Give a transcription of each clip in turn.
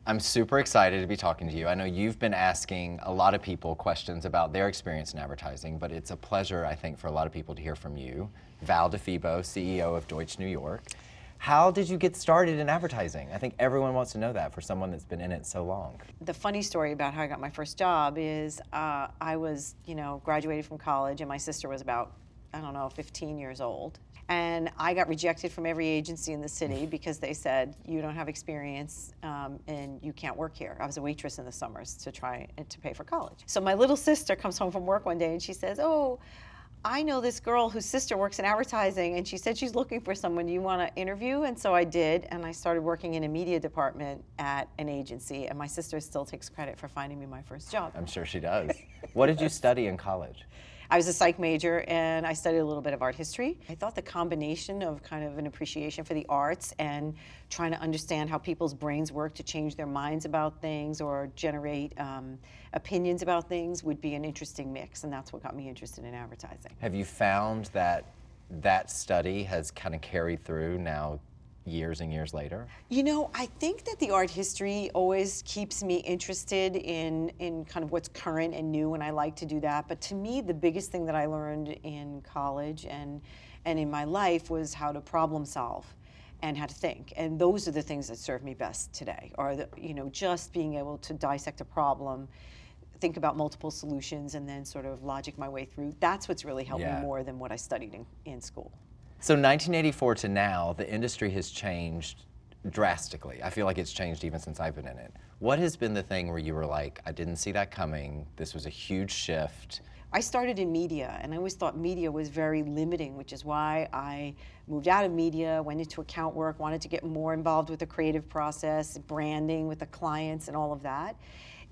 I'm super excited to be talking to you. I know you've been asking a lot of people questions about their experience in advertising, but it's a pleasure, I think, for a lot of people to hear from you. Val DiFebo, CEO of Deutsch New York. How did you get started in advertising? I think everyone wants to know that for someone that's been in it so long. The funny story about how I got my first job is I was, graduated from college, and my sister was about, 15 years old. And I got rejected from every agency in the city because they said, you don't have experience and you can't work here. I was a waitress in the summers to try to pay for college. So my little sister comes home from work one day and she says, oh, I know this girl whose sister works in advertising and she said she's looking for someone. Do you want to interview? And so I did, and I started working in a media department at an agency, and my sister still takes credit for finding me my first job. I'm sure she does. What did you study in college? I was a psych major, and I studied a little bit of art history. I thought the combination of kind of an appreciation for the arts and trying to understand how people's brains work to change their minds about things or generate opinions about things would be an interesting mix, and that's what got me interested in advertising. Have you found that that study has kind of carried through now years and years later? I think that the art history always keeps me interested in kind of what's current and new, and I like to do that. But to me, the biggest thing that I learned in college and in my life was how to problem solve and how to think. And those are the things that serve me best today, or just being able to dissect a problem, think about multiple solutions, and then sort of logic my way through. That's what's really helped me more than what I studied in school. So 1984 to now, the industry has changed drastically. I feel like it's changed even since I've been in it. What has been the thing where you were like, I didn't see that coming, this was a huge shift? I started in media, and I always thought media was very limiting, which is why I moved out of media, went into account work, wanted to get more involved with the creative process, branding with the clients and all of that.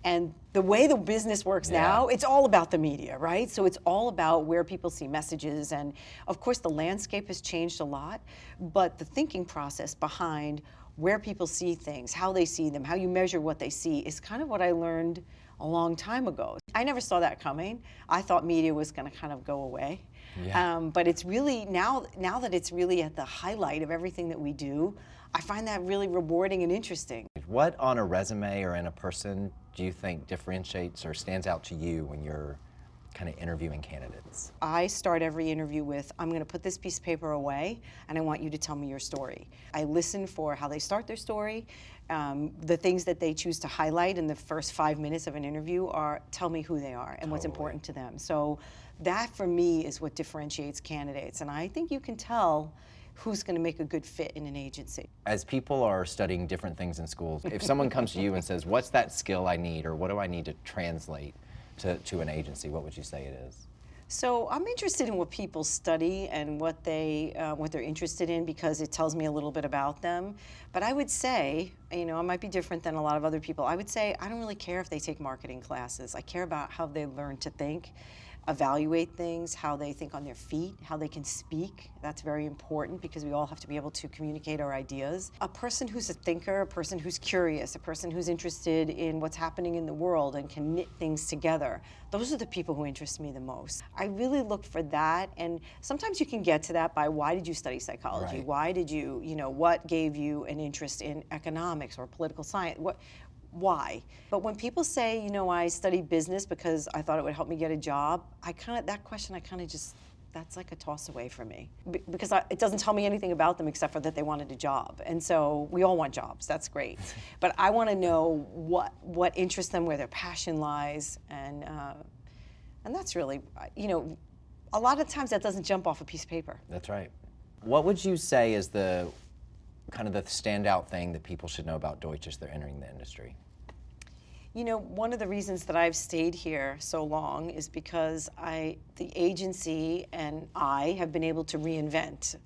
And the way the business works now, it's all about the media, right? So it's all about where people see messages. And of course, the landscape has changed a lot, but the thinking process behind where people see things, how they see them, how you measure what they see is kind of what I learned a long time ago. I never saw that coming. I thought media was going to kind of go away. But it's really, now that it's really at the highlight of everything that we do, I find that really rewarding and interesting. What on a resume or in a person do you think differentiates or stands out to you when you're kind of interviewing candidates? I start every interview with, I'm going to put this piece of paper away and I want you to tell me your story. I listen for how they start their story. The things that they choose to highlight in the first 5 minutes of an interview are tell me who they are and what's important to them. So that for me is what differentiates candidates, and I think you can tell who's going to make a good fit in an agency. As people are studying different things in schools, if someone comes to you and says, what's that skill I need, or what do I need to translate to an agency, what would you say it is? So I'm interested in what people study and what they're interested in, because it tells me a little bit about them. But I would say, I might be different than a lot of other people. I would say I don't really care if they take marketing classes. I care about how they learn to think, evaluate things, how they think on their feet, how they can speak. That's very important because we all have to be able to communicate our ideas. A person who's a thinker, a person who's curious, a person who's interested in what's happening in the world and can knit things together, those are the people who interest me the most. I really look for that, and sometimes you can get to that by why did you study psychology? Right. Why did you, what gave you an interest in economics or political science? Why? But when people say, I studied business because I thought it would help me get a job, that question, that's like a toss away for me. Because it doesn't tell me anything about them except for that they wanted a job. And so we all want jobs, that's great. But I want to know what interests them, where their passion lies, and that's really, a lot of times that doesn't jump off a piece of paper. That's right. What would you say is the kind of the standout thing that people should know about Deutsch as they're entering the industry? One of the reasons that I've stayed here so long is because the agency and I have been able to reinvent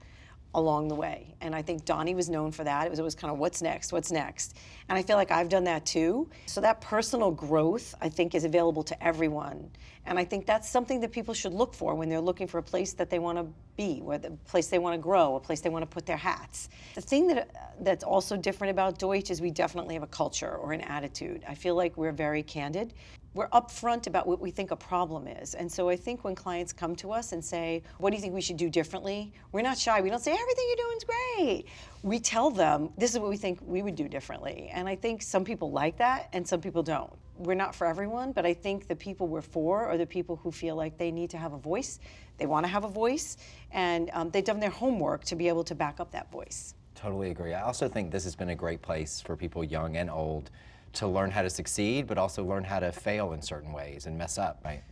along the way. And I think Donnie was known for that. It was always kind of what's next, what's next? And I feel like I've done that too. So that personal growth, I think, is available to everyone. And I think that's something that people should look for when they're looking for a place that they want to be, where the place they want to grow, a place they want to put their hats. The thing that's also different about Deutsch is we definitely have a culture or an attitude. I feel like we're very candid. we're upfront about what we think a problem is. And so I think when clients come to us and say, what do you think we should do differently? We're not shy. We don't say, everything you're doing is great. We tell them, this is what we think we would do differently. And I think some people like that and some people don't. We're not for everyone, but I think the people we're for are the people who feel like they need to have a voice, they want to have a voice, and they've done their homework to be able to back up that voice. Totally agree. I also think this has been a great place for people young and old to learn how to succeed, but also learn how to fail in certain ways and mess up, right?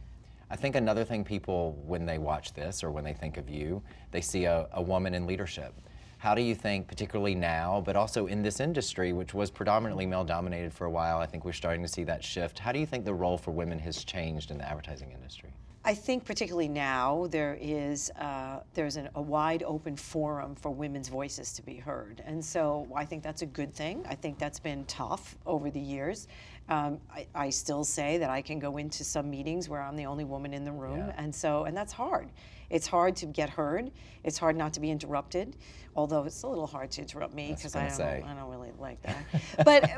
I think another thing people, when they watch this or when they think of you, they see a woman in leadership. How do you think, particularly now, but also in this industry, which was predominantly male-dominated for a while, I think we're starting to see that shift. How do you think the role for women has changed in the advertising industry? I think particularly now there's a wide open forum for women's voices to be heard. And so I think that's a good thing. I think that's been tough over the years. I still say that I can go into some meetings where I'm the only woman in the room. Yeah. And that's hard. It's hard to get heard. It's hard not to be interrupted, although it's a little hard to interrupt me because I don't really like that. But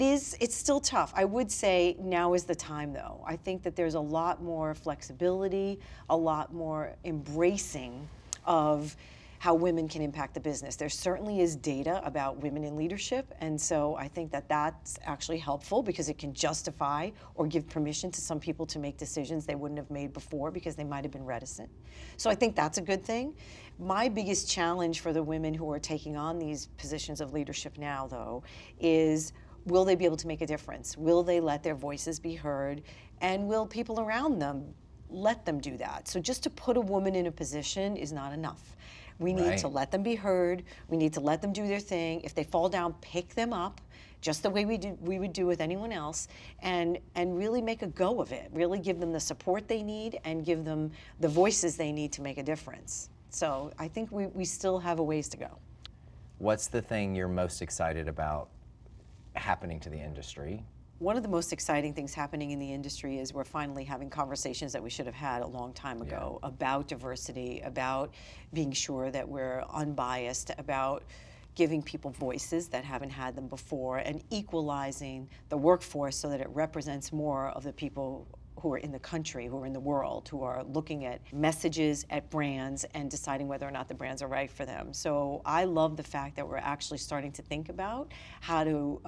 it's still tough. I would say now is the time, though. I think that there's a lot more flexibility, a lot more embracing of how women can impact the business. There certainly is data about women in leadership, and so I think that that's actually helpful because it can justify or give permission to some people to make decisions they wouldn't have made before because they might have been reticent. So I think that's a good thing. My biggest challenge for the women who are taking on these positions of leadership now, though, is will they be able to make a difference? Will they let their voices be heard? And will people around them let them do that? So just to put a woman in a position is not enough. We need to let them be heard. We need to let them do their thing. If they fall down, pick them up, just the way we would do with anyone else, and really make a go of it. Really give them the support they need and give them the voices they need to make a difference. So I think we still have a ways to go. What's the thing you're most excited about happening to the industry? One of the most exciting things happening in the industry is we're finally having conversations that we should have had a long time ago about diversity, about being sure that we're unbiased, about giving people voices that haven't had them before, and equalizing the workforce so that it represents more of the people who are in the country, who are in the world, who are looking at messages, at brands, and deciding whether or not the brands are right for them. So I love the fact that we're actually starting to think about how to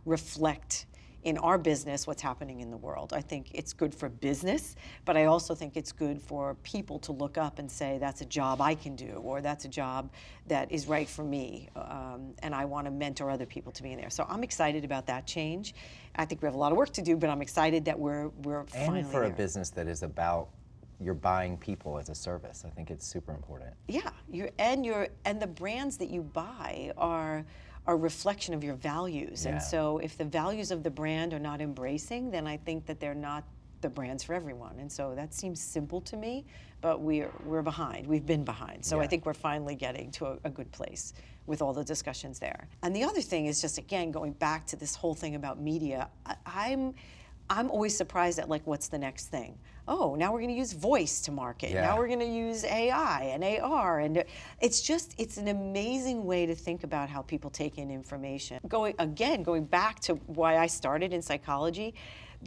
reflect in our business what's happening in the world. I think it's good for business, but I also think it's good for people to look up and say, that's a job I can do, or that's a job that is right for me, and I want to mentor other people to be in there. So I'm excited about that change. I think we have a lot of work to do, but I'm excited that we're finally And for a there. business that is about you're buying people as a service, I think it's super important. Yeah, and the brands that you buy are a reflection of your values. Yeah. And so if the values of the brand are not embracing, then I think that they're not the brands for everyone. And so that seems simple to me, but we're behind. We've been behind. So I think we're finally getting to a good place with all the discussions there. And the other thing is just, again, going back to this whole thing about media, I'm always surprised at, like, what's the next thing? Oh, now we're going to use voice to market. Yeah. Now we're going to use AI and AR. And it's an amazing way to think about how people take in information. Going back to why I started in psychology,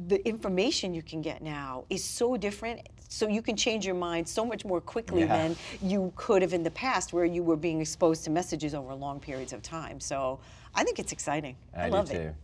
the information you can get now is so different. So you can change your mind so much more quickly than you could have in the past, where you were being exposed to messages over long periods of time. So I think it's exciting. I love it. do too.